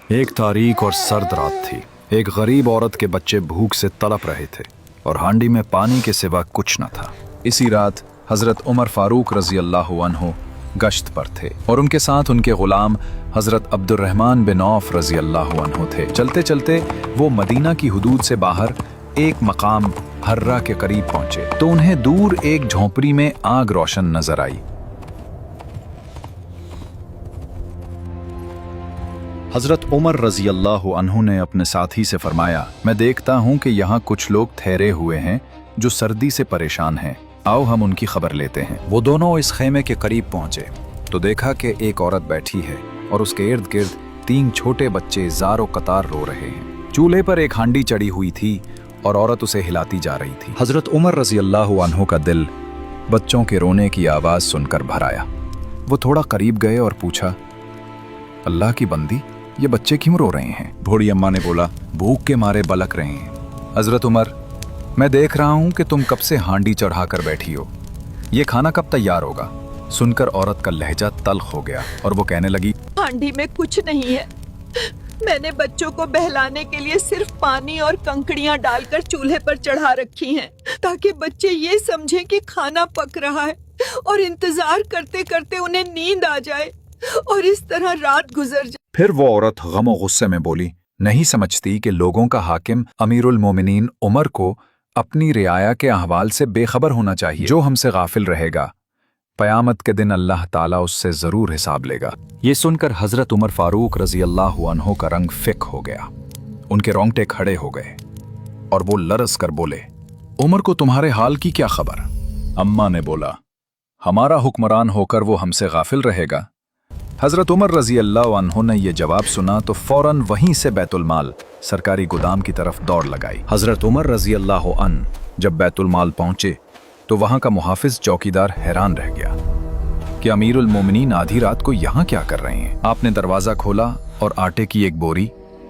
एक तारीख और सर्द रात थी। एक गरीब औरत के बच्चे भूख से तड़प रहे थे और हांडी में पानी के सिवा कुछ न था। इसी रात हजरत उमर फारूक रजी अल्लाह अन्हु गश्त पर थे और उनके साथ उनके गुलाम हजरत अब्दुर्रहमान बिन औफ रजी अल्लाह अन्हु थे। चलते चलते वो मदीना की हुदूद से बाहर एक मकाम हर्रा के करीब पहुंचे तो उन्हें दूर एक झोंपड़ी में आग रोशन नजर आई। हजरत उमर रजी अल्लाह अन्हु ने अपने साथी से फरमाया, मैं देखता हूं कि यहाँ कुछ लोग ठहरे हुए हैं जो सर्दी से परेशान हैं, आओ हम उनकी खबर लेते हैं। वो दोनों इस खेमे के करीब पहुंचे तो देखा कि एक औरत बैठी है और उसके इर्द गिर्द 3 छोटे बच्चे ज़ारो कतार रो रहे हैं। चूल्हे पर एक हांडी चढ़ी हुई थी और औरत उसे हिलाती जा रही थी। हजरत उमर रजी अल्लाह अन्हु का दिल बच्चों के रोने की आवाज़ सुनकर भर आया। वो थोड़ा करीब गए और पूछा, अल्लाह की बंदी, ये बच्चे क्यों रो रहे हैं? बूढ़ी अम्मा ने बोला, भूख के मारे बलक रहे हैं। हजरत उमर, मैं देख रहा हूं कि तुम कब से हांडी चढ़ाकर बैठी हो, ये खाना कब तैयार होगा? सुनकर औरत का लहजा तल्ख हो गया और वो कहने लगी, हांडी में कुछ नहीं है, मैंने बच्चों को बहलाने के लिए सिर्फ पानी और कंकड़ियां डालकर चूल्हे पर चढ़ा रखी हैं, ताकि बच्चे ये समझें कि खाना पक रहा है और इंतजार करते करते उन्हें नींद आ जाए और इस तरह रात गुजर जाए। फिर वो औरत गम और गुस्से में बोली, नहीं समझती कि लोगों का हाकिम अमीरुल मोमिनीन उमर को अपनी रियाया के अहवाल से बेखबर होना चाहिए। जो हमसे गाफिल रहेगा, क़यामत के दिन अल्लाह ताला उससे जरूर हिसाब लेगा। ये सुनकर हजरत उमर फारूक रजी अल्लाह अन्हु का रंग फिक हो गया, उनके रोंगटे खड़े हो गए और वो लरस कर बोले, उमर को तुम्हारे हाल की क्या खबर? अम्मा ने बोला, हमारा हुक्मरान होकर वो हमसे गाफिल रहेगा? हजरत उमर रजी अल्लाह अन्हु ने यह जवाब सुना तो फौरन वहीं से बैतुल माल सरकारी गोदाम की तरफ दौड़ लगाई। हजरत उमर रजी अल्लाह अन्हु जब बैतुल माल पहुंचे तो वहां का मुहाफिज चौकीदार हैरान रह गया कि अमीरुल मोमिनीन आधी रात को यहाँ क्या कर रहे हैं। आपने दरवाजा खोला और आटे की एक बोरी,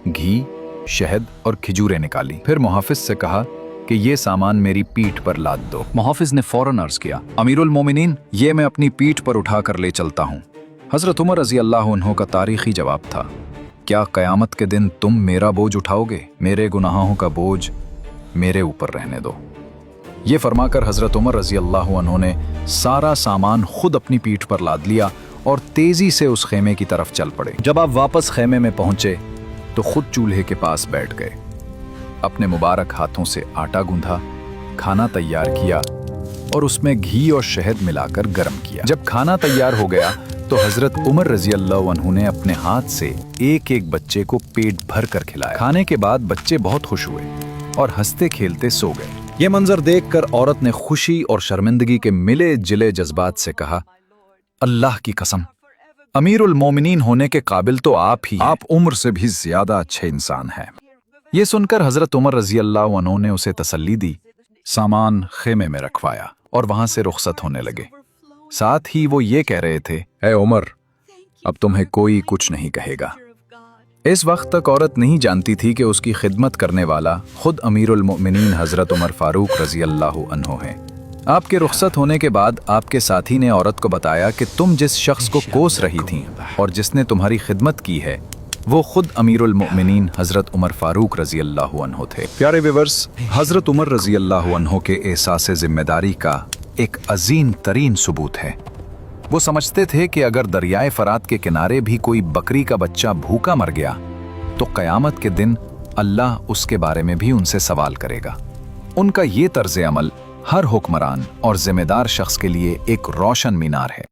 घी, शहद और खिजूरें निकाली। फिर मुहाफिज से कहा कि ये सामान मेरी पीठ पर लाद दो। मुहाफिज ने फौरन अर्ज किया, अमीरुल मोमिनीन, ये मैं अपनी पीठ पर उठा कर ले चलता हूँ। हजरत उमर रजी अल्लाह अन्हु का तारीखी जवाब था, क्या क़यामत के दिन तुम मेरा बोझ उठाओगे? मेरे गुनाहों का बोझ मेरे ऊपर रहने दो। ये फरमाकर हजरत उमर रजी अल्लाह अन्हु ने सारा सामान खुद अपनी पीठ पर लाद लिया और तेजी से उस खेमे की तरफ चल पड़े। जब आप वापस खेमे में पहुंचे तो खुद चूल्हे के पास बैठ गए, अपने मुबारक हाथों से आटा गूंधा, खाना तैयार किया और उसमें घी और शहद मिलाकर गर्म किया। जब खाना तैयार हो गया तो हजरत उमर रजी अल्लाह अन्हु ने अपने हाथ से एक एक बच्चे को पेट भर कर खिलाया। खाने के बाद बच्चे बहुत खुश हुए और हंसते खेलते सो गए। ये मंजर देखकर औरत ने खुशी और शर्मिंदगी के मिले जिले जज्बात से कहा, अल्लाह की कसम, अमीरुल मोमिनीन होने के काबिल तो आप ही, आप उम्र से भी ज्यादा अच्छे इंसान हैं। ये सुनकर हजरत उमर रजी अल्लाह अन्हु ने उसे तसल्ली दी, सामान खेमे में रखवाया और वहां से रुखसत होने लगे। साथ ही वो ये कह रहे थे, ऐ उमर, अब तुम्हें कोई कुछ नहीं कहेगा। इस वक्त तक औरत नहीं जानती थी कि उसकी खिदमत करने वाला खुद अमीरुल मोमिनीन हजरत उमर फारूक रजी अल्लाह अन्हु हैं। आपके रुखसत होने के बाद आपके साथी ने औरत को बताया कि तुम जिस शख्स को कोस रही थीं और जिसने तुम्हारी खिदमत की है, वो खुद अमीरुल मोमिनीन हजरत उमर फारूक रजी अल्लाह अन्हु थे। प्यारे व्यूअर्स, हजरत उमर रजी अल्लाह अन्हु के एहसास जिम्मेदारी का एक अजीम तरीन सबूत है। वो समझते थे कि अगर दरियाए फरात के किनारे भी कोई बकरी का बच्चा भूखा मर गया तो क़यामत के दिन अल्लाह उसके बारे में भी उनसे सवाल करेगा। उनका ये तर्ज अमल हर हुक्मरान और जिम्मेदार शख्स के लिए एक रोशन मीनार है।